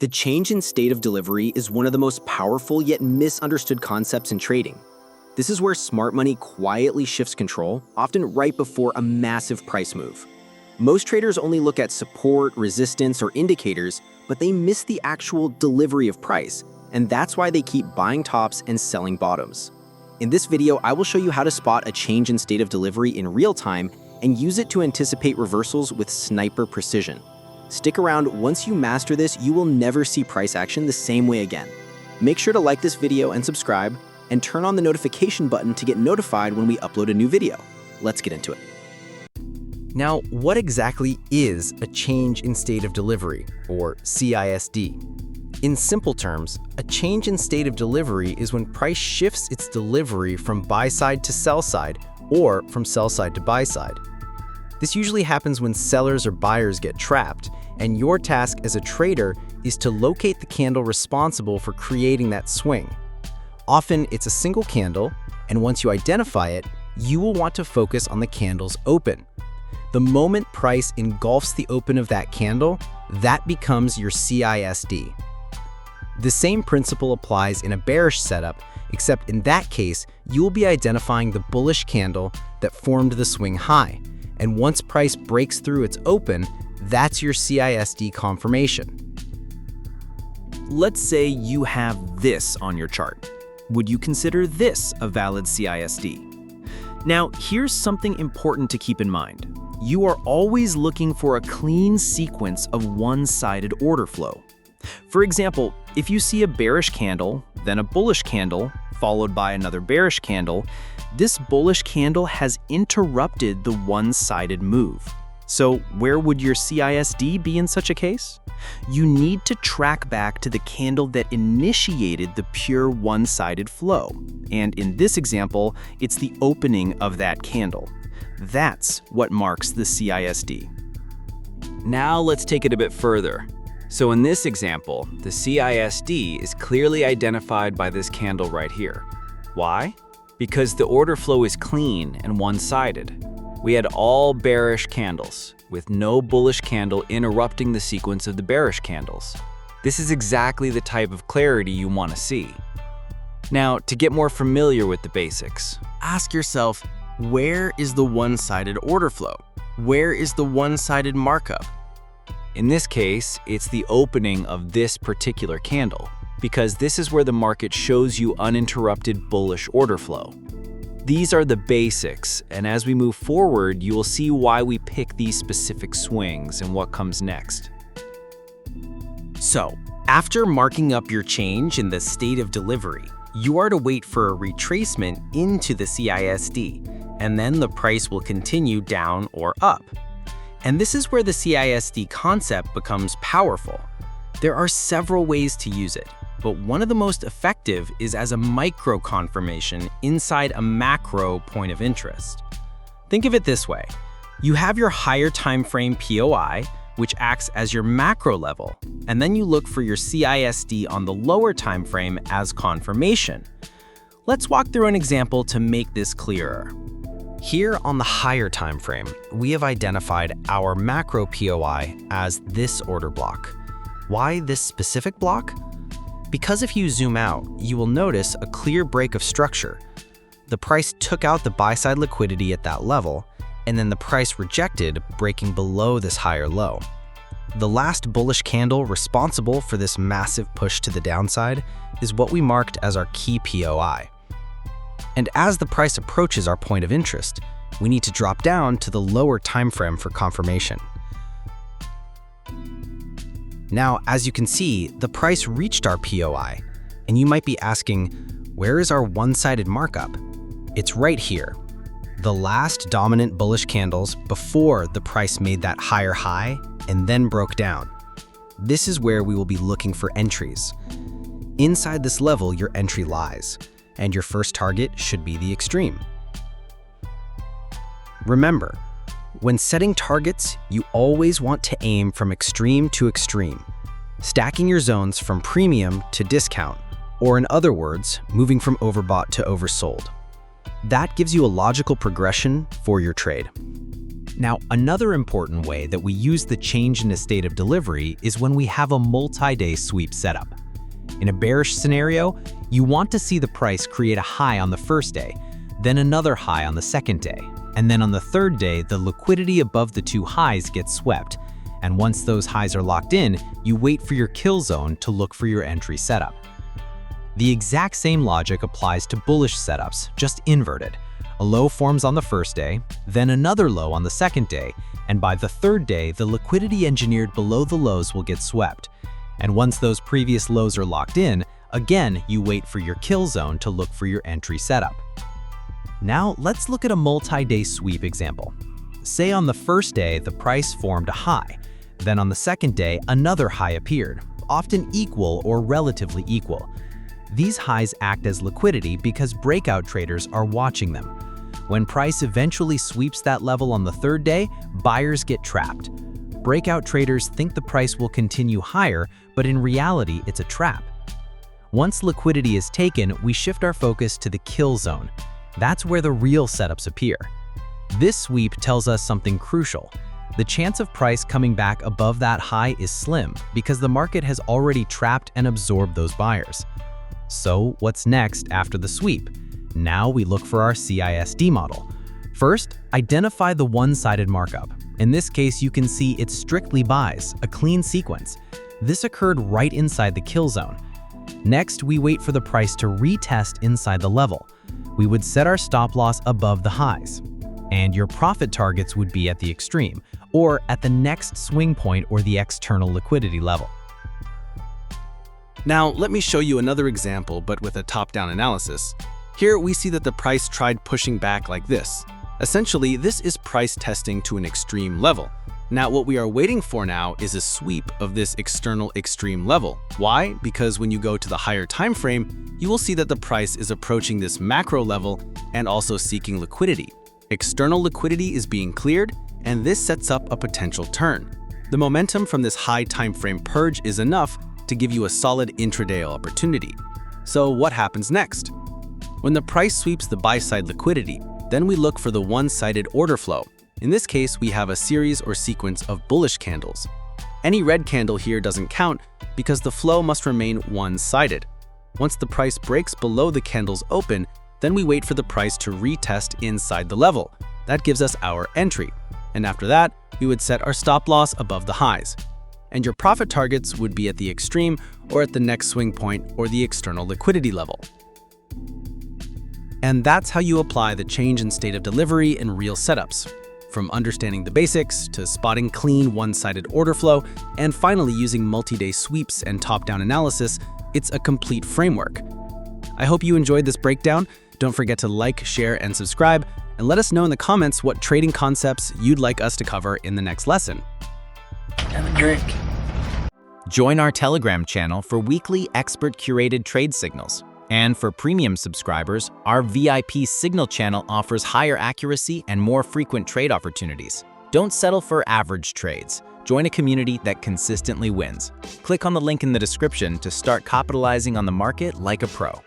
The change in state of delivery is one of the most powerful yet misunderstood concepts in trading. This is where smart money quietly shifts control, often right before a massive price move. Most traders only look at support, resistance, or indicators, but they miss the actual delivery of price, and that's why they keep buying tops and selling bottoms. In this video, I will show you how to spot a change in state of delivery in real time and use it to anticipate reversals with sniper precision. Stick around. Once you master this, you will never see price action the same way again. Make sure to like this video and subscribe, and turn on the notification button to get notified when we upload a new video. Let's get into it. Now, what exactly is a change in state of delivery, or CISD? In simple terms, a change in state of delivery is when price shifts its delivery from buy side to sell side, or from sell side to buy side. This usually happens when sellers or buyers get trapped, and your task as a trader is to locate the candle responsible for creating that swing. Often, it's a single candle, and once you identify it, you will want to focus on the candle's open. The moment price engulfs the open of that candle, that becomes your CISD. The same principle applies in a bearish setup, except in that case, you will be identifying the bullish candle that formed the swing high. And once price breaks through its open, that's your CISD confirmation. Let's say you have this on your chart. Would you consider this a valid CISD? Now, here's something important to keep in mind. You are always looking for a clean sequence of one-sided order flow. For example, if you see a bearish candle, then a bullish candle, followed by another bearish candle, this bullish candle has interrupted the one-sided move. So where would your CISD be in such a case? You need to track back to the candle that initiated the pure one-sided flow. And in this example, it's the opening of that candle. That's what marks the CISD. Now let's take it a bit further. So in this example, the CISD is clearly identified by this candle right here. Why? Because the order flow is clean and one-sided. We had all bearish candles, with no bullish candle interrupting the sequence of the bearish candles. This is exactly the type of clarity you want to see. Now, to get more familiar with the basics, Ask yourself, where is the one-sided order flow? Where is the one-sided markup? in this case, it's the opening of this particular candle, because this is where the market shows you uninterrupted bullish order flow. These are the basics, and as we move forward, you will see why we pick these specific swings and what comes next. So, after marking up your change in the state of delivery, you are to wait for a retracement into the CISD, and then the price will continue down or up. And this is where the CISD concept becomes powerful. There are several ways to use it, but one of the most effective is as a micro confirmation inside a macro point of interest. Think of it this way. You have your higher time frame POI, which acts as your macro level, and then you look for your CISD on the lower time frame as confirmation. Let's walk through an example to make this clearer. Here on the higher time frame, we have identified our macro POI as this order block. Why this specific block? Because if you zoom out, you will notice a clear break of structure. The price took out the buy-side liquidity at that level, and then the price rejected, breaking below this higher low. The last bullish candle responsible for this massive push to the downside is what we marked as our key POI. And as the price approaches our point of interest, we need to drop down to the lower time frame for confirmation. Now, as you can see, the price reached our POI, and you might be asking, where is our one-sided markup? It's right here. The last dominant bullish candles before the price made that higher high and then broke down. This is where we will be looking for entries. Inside this level, your entry lies, and your first target should be the extreme. Remember, when setting targets, you always want to aim from extreme to extreme, stacking your zones from premium to discount, or in other words, moving from overbought to oversold. That gives you a logical progression for your trade. Now, another important way that we use the change in a state of delivery is when we have a multi-day sweep setup. In a bearish scenario, you want to see the price create a high on the first day, then another high on the second day, and then on the third day, the liquidity above the two highs gets swept. And once those highs are locked in, you wait for your kill zone to look for your entry setup. The exact same logic applies to bullish setups, just inverted. A low forms on the first day, then another low on the second day, and by the third day, the liquidity engineered below the lows will get swept. And once those previous lows are locked in, again, you wait for your kill zone to look for your entry setup. Now, let's look at a multi-day sweep example. Say on the first day, the price formed a high. Then on the second day, another high appeared, often equal or relatively equal. These highs act as liquidity because breakout traders are watching them. When price eventually sweeps that level on the third day, buyers get trapped. Breakout traders think the price will continue higher, but in reality, it's a trap. Once liquidity is taken, we shift our focus to the kill zone. That's where the real setups appear. This sweep tells us something crucial. The chance of price coming back above that high is slim because the market has already trapped and absorbed those buyers. So what's next after the sweep? Now we look for our CISD model. First, identify the one-sided markup. In this case, you can see it's strictly buys, a clean sequence. This occurred right inside the kill zone. Next, we wait for the price to retest inside the level. We would set our stop loss above the highs. And your profit targets would be at the extreme, or at the next swing point or the external liquidity level. Now, let me show you another example, but with a top-down analysis. Here, we see that the price tried pushing back like this. Essentially, this is price testing to an extreme level. Now, what we are waiting for now is a sweep of this external extreme level. Why? Because when you go to the higher time frame, you will see that the price is approaching this macro level and also seeking liquidity. External liquidity is being cleared, and this sets up a potential turn. The momentum from this high time frame purge is enough to give you a solid intraday opportunity. So what happens next? When the price sweeps the buy-side liquidity, then we look for the one-sided order flow. In this case, we have a series or sequence of bullish candles. Any red candle here doesn't count because the flow must remain one-sided. Once the price breaks below the candle's open, then we wait for the price to retest inside the level. That gives us our entry. And after that, we would set our stop loss above the highs. And your profit targets would be at the extreme or at the next swing point or the external liquidity level. And that's how you apply the change in state of delivery in real setups. From understanding the basics to spotting clean one-sided order flow, and finally using multi-day sweeps and top-down analysis, it's a complete framework. I hope you enjoyed this breakdown. Don't forget to like, share, and subscribe, and let us know in the comments what trading concepts you'd like us to cover in the next lesson. Have a drink. Join our Telegram channel for weekly expert-curated trade signals. And for premium subscribers, our VIP Signal channel offers higher accuracy and more frequent trade opportunities. Don't settle for average trades. Join a community that consistently wins. Click on the link in the description to start capitalizing on the market like a pro.